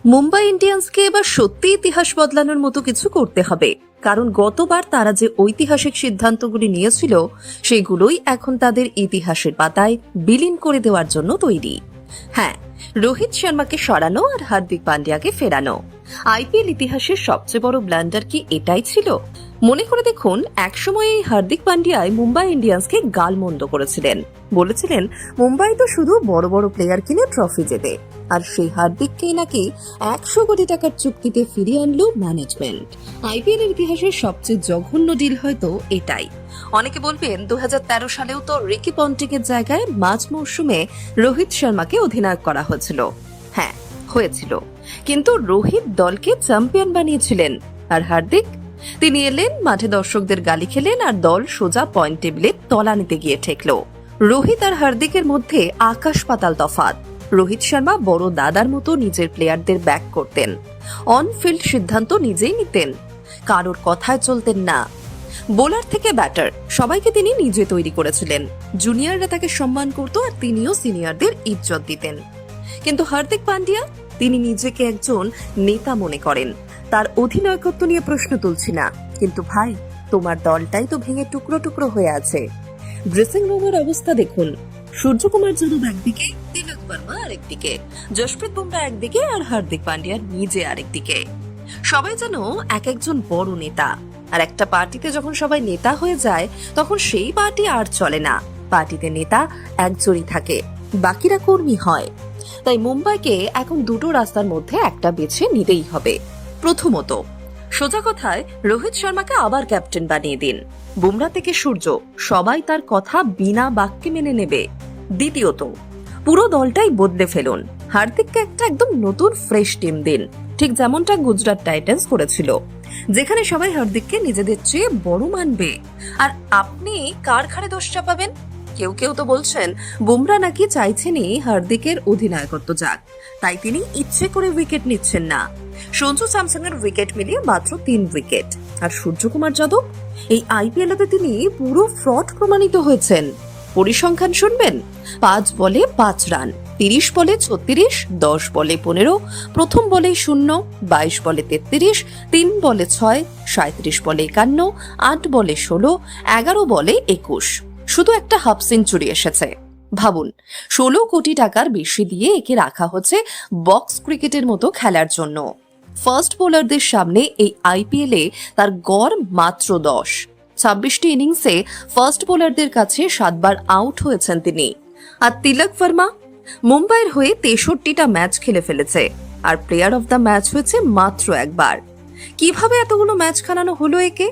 মুম্বাই ইন্ডিয়ান্সকে এবার সত্যি ইতিহাস বদলানোর মতো কিছু করতে হবে, কারণ গতবার তারা যে ঐতিহাসিক সিদ্ধান্তগুলি নিয়েছিল সেগুলোই এখন তাদের ইতিহাসের পাতায় বিলীন করে দেওয়ার জন্য তৈরি। হ্যাঁ, রোহিত শর্মাকে সরানো আর হার্দিক পান্ডিয়াকে ফেরানো। আইপিএল ইতিহাসের সবচেয়ে বড় ব্লান্ডার কি এটাই ছিল? মনে করে দেখুন, একসময় এই হার্দিক পান্ডিয়াই মুম্বাই ইন্ডিয়ান্সকে গালমন্দ করেছিলেন, বলেছিলেন মুম্বাই তো শুধু বড় বড় প্লেয়ার কিনে ট্রফি জেতে, আর সেই হার্দিককেই নাকি 100 কোটি টাকার চুক্তিতে ফিরিয়ে আনলো ম্যানেজমেন্ট। আইপিএল এর ইতিহাসের সবচেয়ে জঘন্য ডিল হয়তো এটাই। অনেকে বলবেন 2013 সালেও তো রিকি পন্টিংয়ের জায়গায় মাঝ মৌসুমে রোহিত শর্মাকে অধিনায়ক করা হয়েছিল। হ্যাঁ, হয়েছিল, কিন্তু রোহিত দলকে চ্যাম্পিয়ন বানিয়েছিলেন, আর হার্দিক তিনি এলেন, মাঠে দর্শকদের গালি খেলেন, আর দল সোজা পয়েন্ট টেবিলে তলানিতে গিয়ে ঠেকল। রোহিত আর হার্দিকের মধ্যে আকাশ পাতাল তফাৎ। রোহিত শর্মা বড় দাদার মতো নিজের প্লেয়ারদের ব্যাক করতেন, অন ফিল্ড সিদ্ধান্ত নিজেই নিতেন, কারোর কথায় চলতেন না। বোলার থেকে ব্যাটার সবাইকে তিনি নিজে তৈরি করেছিলেন। জুনিয়ররা তাকে সম্মান করত, আর তিনিও সিনিয়রদের ইজ্জত দিতেন। কিন্তু হার্দিক পান্ডিয়া, তিনি নিজেকে একজন নেতা মনে করেন। তার অধিনায়কত্ব নিয়ে প্রশ্ন তুলছি না, কিন্তু ভাই, তোমার দলটাই তো ভেঙে টুকরো টুকরো হয়ে আছে। ড্রেসিং রুমের অবস্থা দেখুন, সূর্যকুমার যাদব একদিকে, তিলক বর্মা আরেকদিকে, জসপ্রীত বুমরা একদিকে, আর হার্দিক পান্ডিয়া নিজে আরেকদিকে। সবাই যেন এক একজন বড় নেতা, আর একটা পার্টিতে যখন সবাই নেতা হয়ে যায় তখন সেই পার্টি আর চলে না। পার্টিতে নেতা একজনই থাকে, বাকিরা কর্মী হয়। তাই মুম্বাইকে এখন দুটো রাস্তার মধ্যে একটা বেছে নিতেই হবে। প্রথমত, সোজা কথায় রোহিত শর্মাকে আবার ক্যাপ্টেন বানিয়ে দিন। বুমরা থেকে সূর্য সবাই তার কথা বিনা বাক্যে মেনে নেবে। দ্বিতীয়ত, পুরো দলটাই বদলে ফেলুন। হার্দিককে একটা একদম নতুন ফ্রেশ টিম দিন, ঠিক যেমনটা গুজরাট টাইটান্স করেছিল, যেখানে সবাই হার্দিককে নিজেদের চেয়ে বড় মানবে। আর আপনি কার ঘাড়ে দোষ চাপাবেন? কেউ কেউ তো বলছেন বুমরা নাকি চাইছেনই হার্দিকের অধিনায়কত্ব যাক, তাই তিনি ইচ্ছে করে উইকেট নিচ্ছেন না। সঞ্জু স্যামসং এর উইকেট মিলিয়ে মাত্র 3 উইকেট। আর সূর্যকুমার যাদব, এই আইপিএলে তিনি পুরো ফ্রড প্রমাণিত হয়েছেন। পরিসংখ্যান শুনবেন, 5 বলে 5 রান, 30 বলে 36, 10 বলে 15, প্রথম বলে 0, 22 বলে 33, 3 বলে 6, 37 বলে 51, 8 বলে 16, 11 বলে 21। শুধু একটা হাফ সেঞ্চুরি এসেছে। ভাবুন, 16 কোটি টাকার বেশি দিয়ে একে রাখা হচ্ছে বক্স ক্রিকেটের মতো খেলার জন্য। ফার্স্ট বোলারদের সামনে এই আইপিএলে তার গড় মাত্র 10। 26টি ইনিংসে ফার্স্ট বোলারদের কাছে 7 বার আউট হয়েছেন তিনি। আর তিলক বর্মা মুম্বাইয়ের হয়ে 63টা ম্যাচ খেলে ফেলেছে, আর প্লেয়ার অফ দ্য ম্যাচ হয়েছে মাত্র একবার। কিভাবে এতগুলো ম্যাচ খেলানো হলো একে?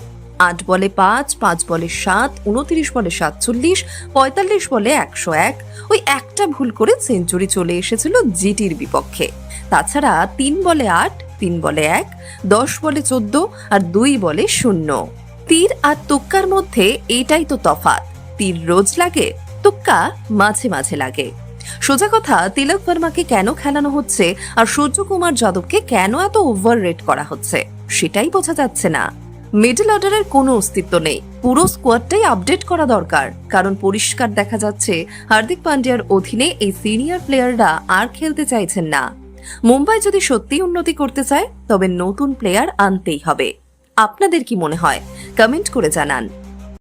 8 বলে 5, 5 বলে 7, 29 বলে 47, 45 বলে 101। ওই একটা ভুল করে সেঞ্চুরি চলে এসেছিল জিটির বিপক্ষে। তাছাড়া 3 বলে 8, 3 বলে 1, 10 বলে 14, আর 2 বলে 0। তীর আর তুক্কার মধ্যে এটাই তো তফাৎ। তীর রোজ লাগে, তুক্কা মাঝে মাঝে লাগে। সোজা কথা, তিলক বর্মাকে কেন খেলানো হচ্ছে আর সূর্যকুমার যাদবকে কেন এত ওভার রেট করা হচ্ছে সেটাই বোঝা যাচ্ছে না। মিডল অর্ডারের কোনো অস্তিত্ব নেই, পুরো স্কোয়াডটাই আপডেট করা দরকার। কারণ পরিষ্কার দেখা যাচ্ছে হার্দিক পান্ডিয়ার অধীনে এই সিনিয়র প্লেয়াররা আর খেলতে চাইছেন না। মুম্বাই যদি সত্যি উন্নতি করতে চায় তবে নতুন প্লেয়ার আনতেই হবে। আপনাদের কি মনে হয়? কমেন্ট করে জানান।